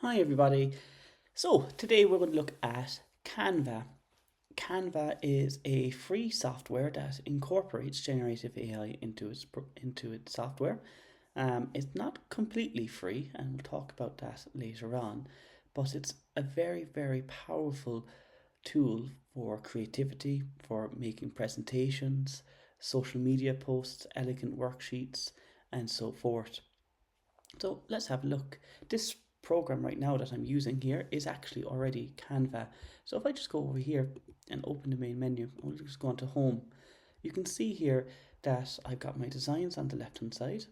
Hi everybody. So today we're going to look at Canva. Canva is a free software that incorporates generative AI into its software. It's not completely free, and we'll talk about that later on, but it's a very powerful tool for creativity, for making presentations, social media posts, elegant worksheets, and so forth. So let's have a look. This program right now that I'm using here is actually already Canva. So if I just go over here and open the main menu, I'll just go onto home. You can see here that I've got my designs on the left hand side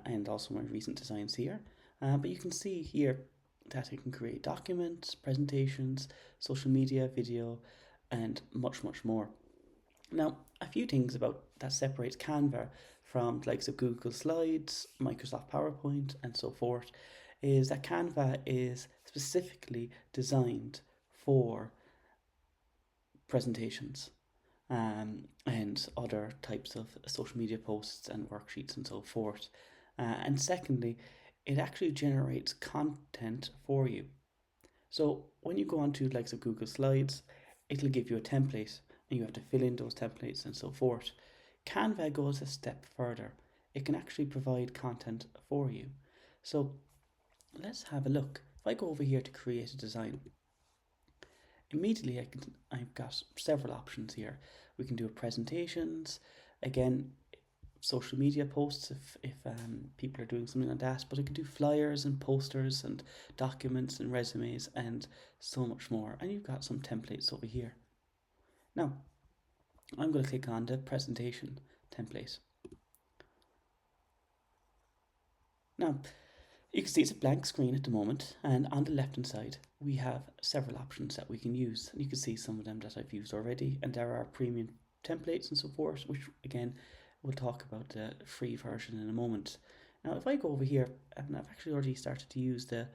and also my recent designs here. But you can see here that I can create documents, presentations, social media, video, and much more. Now, a few things about that separates Canva from the likes of Google Slides, Microsoft PowerPoint, and so forth is that Canva is specifically designed for presentations and other types of social media posts and worksheets and so forth. And secondly, it actually generates content for you. So when you go onto likes of Google Slides, it'll give you a template and you have to fill in those templates and so forth. Canva goes a step further. It can actually provide content for you. So let's have a look. If I go over here to create a design, immediately I've got several options here. We can do presentations, again, social media posts if people are doing something like that, but I can do flyers and posters and documents and resumes and so much more. And you've got some templates over here. Now, I'm going to click on the presentation template. Now, you can see it's a blank screen at the moment, and on the left hand side we have several options that we can use. You can see some of them that I've used already, and there are premium templates and so forth, which again we'll talk about the free version in a moment. Now if I go over here, and I've actually already started to use the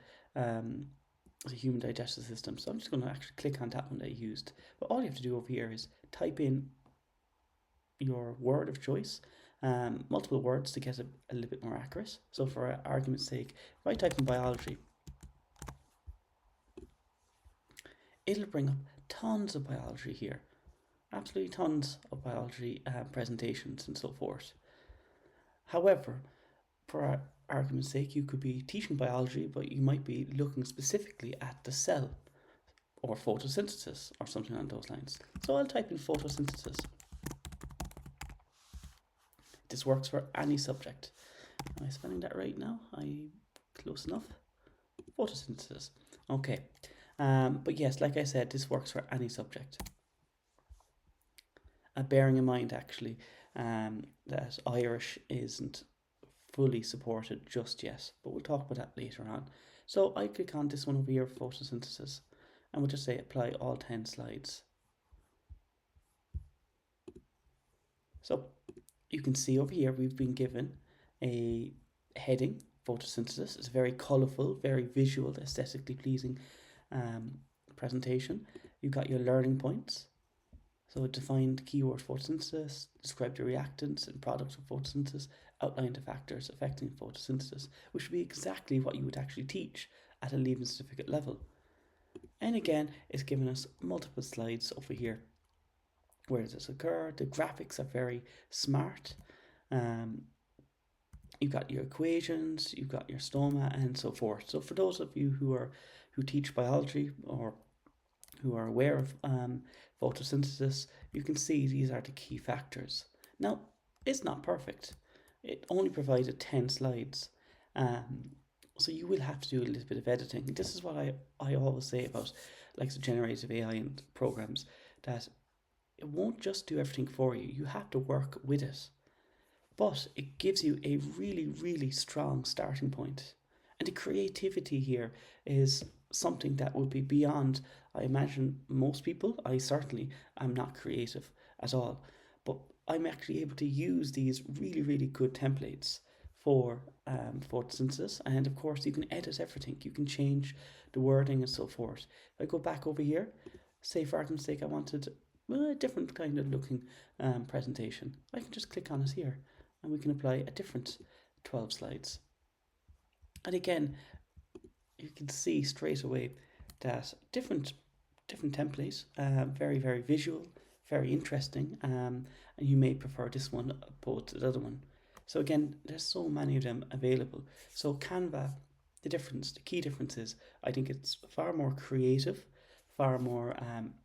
human digestive system, so I'm just going to actually click on that one that I used. But all you have to do over here is type in your word of choice, multiple words to get a little bit more accurate. So for argument's sake, if I type in biology, it'll bring up tons of biology here, absolutely tons of biology presentations and so forth. However, for argument's sake, you could be teaching biology, but you might be looking specifically at the cell or photosynthesis or something along those lines. So I'll type in photosynthesis. This works for any subject. Am I spelling that right now? Close enough. Photosynthesis. Okay. But yes, like I said, this works for any subject. Bearing in mind, actually, that Irish isn't fully supported just yet, but we'll talk about that later on. So I click on this one over here, photosynthesis, and we'll just say apply all 10 slides. So you can see over here we've been given a heading, photosynthesis. It's a very colourful, very visual, aesthetically pleasing presentation. You've got your learning points. So define the keyword photosynthesis, describe the reactants and products of photosynthesis, outline the factors affecting photosynthesis, which would be exactly what you would actually teach at a leaving certificate level. And again, it's given us multiple slides over here. Where does this occur? The graphics are very smart. You've got your equations, you've got your stoma, and so forth. So for those of you who teach biology or who are aware of photosynthesis, you can see these are the key factors. Now, it's not perfect. It only provided 10 slides. So you will have to do a little bit of editing. This is what I always say about like the generative AI and programs, that it won't just do everything for you. You have to work with it. But it gives you a really strong starting point. And the creativity here is something that would be beyond, I imagine, most people. I certainly am not creative at all. But I'm actually able to use these really good templates for photosynthesis. And of course, you can edit everything. You can change the wording and so forth. If I go back over here, say for argument's sake, I wanted a different kind of looking presentation. I can just click on it here and we can apply a different 12 slides. And again, you can see straight away that different templates, very very visual, very interesting, and you may prefer this one opposed to the other one. So again, there's so many of them available. So Canva, the key difference is, I think it's far more creative, far more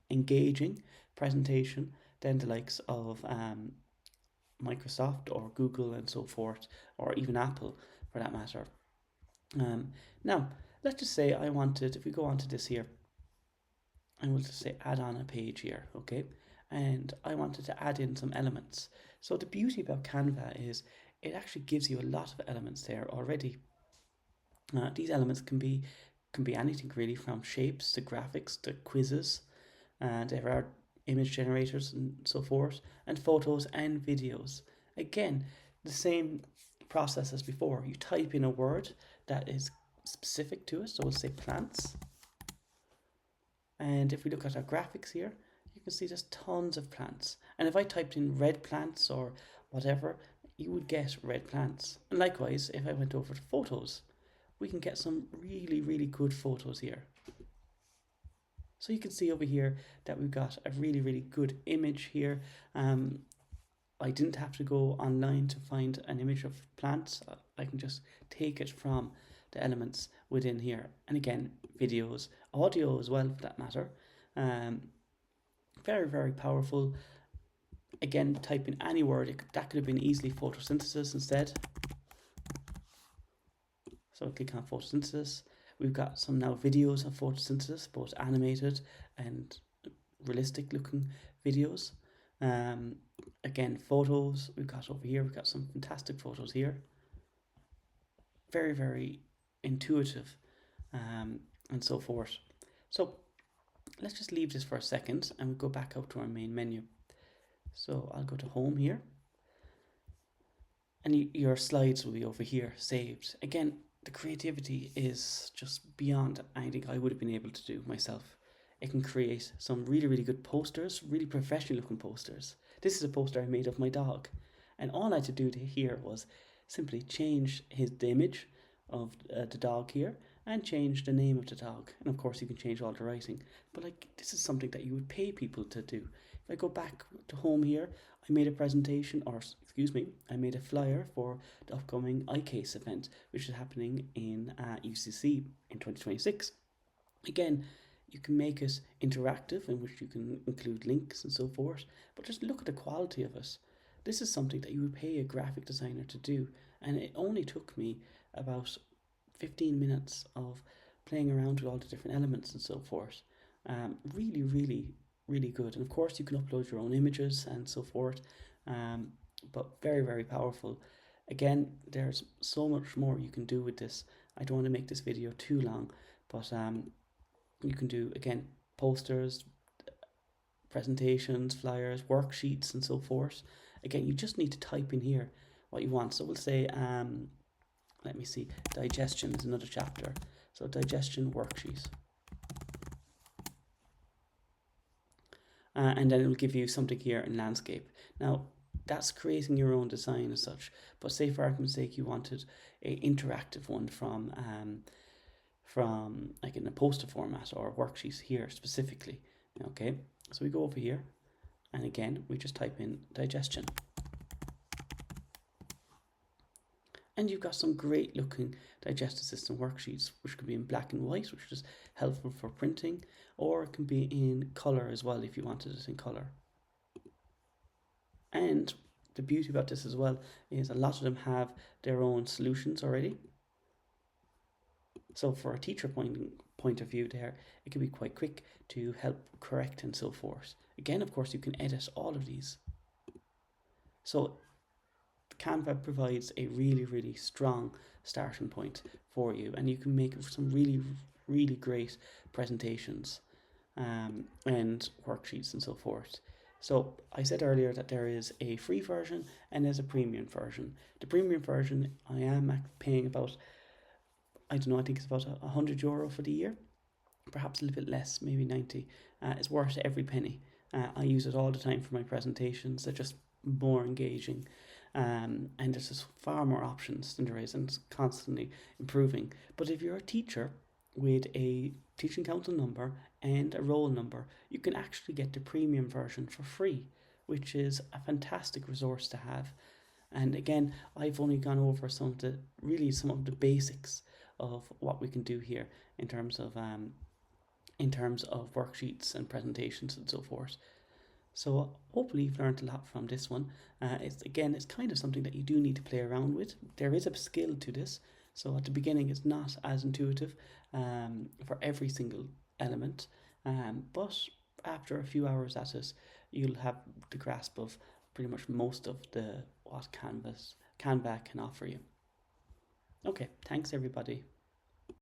engaging presentation than the likes of Microsoft or Google and so forth, or even Apple for that matter. Now, let's just say I wanted, if we go on to this here, I will just say add on a page here, okay? And I wanted to add in some elements. So the beauty about Canva is it actually gives you a lot of elements there already. These elements can be anything really, from shapes to graphics to quizzes, and there are image generators and so forth, and photos and videos. Again, the same process as before. You type in a word that is specific to it, so we'll say plants. And if we look at our graphics here, you can see there's tons of plants. And if I typed in red plants or whatever, you would get red plants. And likewise, if I went over to photos, we can get some really, really good photos here. So you can see over here that we've got a really, really good image here. I didn't have to go online to find an image of plants. I can just take it from the elements within here. And again, videos, audio as well for that matter. Very, very powerful. Again, type in any word. That could have been easily photosynthesis instead. So click on photosynthesis. We've got some now videos of photosynthesis, both animated and realistic looking videos. Again, photos we've got over here. We've got some fantastic photos here. Very, very intuitive, and so forth. So let's just leave this for a second and we'll go back out to our main menu. So I'll go to home here, and your slides will be over here saved. Again, the creativity is just beyond anything I would have been able to do myself. It can create some really, really good posters, really professional looking posters. This is a poster I made of my dog, and all I had to do here was simply change the image of the dog here and change the name of the dog. And of course you can change all the writing, but like, this is something that you would pay people to do. If I go back to home here, I made a presentation, or excuse me, I made a flyer for the upcoming iCase event, which is happening in UCC in 2026. Again, you can make it interactive, in which you can include links and so forth, but just look at the quality of it. This is something that you would pay a graphic designer to do, and it only took me about 15 minutes of playing around with all the different elements and so forth. Really, really, really good. And of course you can upload your own images and so forth, but very, very powerful. Again, there's so much more you can do with this. I don't want to make this video too long, but you can do, again, posters, presentations, flyers, worksheets and so forth. Again, you just need to type in here what you want. So we'll say, let me see, digestion is another chapter. So digestion worksheet. And then it will give you something here in landscape. Now, that's creating your own design as such. But say for argument's sake, you wanted a interactive one from like in a poster format or worksheets here specifically. Okay, so we go over here, and again, we just type in digestion. And you've got some great looking digestive system worksheets, which could be in black and white, which is helpful for printing, or it can be in color as well if you wanted it in color. And the beauty about this as well is a lot of them have their own solutions already. So for a teacher point of view there, it can be quite quick to help correct and so forth. Again, of course, you can edit all of these. So Canva provides a really, really strong starting point for you, and you can make some really, really great presentations and worksheets and so forth. So I said earlier that there is a free version and there's a premium version. The premium version, I am paying about, I don't know, I think it's about €100 for the year, perhaps a little bit less, maybe 90. It's worth every penny. I use it all the time for my presentations. They're just more engaging. And there's just far more options than there is, and it's constantly improving. But if you're a teacher with a teaching council number and a roll number, you can actually get the premium version for free, which is a fantastic resource to have. And again, I've only gone over some of the basics of what we can do here in terms of worksheets and presentations and so forth. So hopefully you've learned a lot from this one. It's kind of something that you do need to play around with. There is a skill to this, so at the beginning it's not as intuitive for every single element, but after a few hours at it, you'll have the grasp of pretty much most of the what Canva can offer you. Okay, thanks everybody.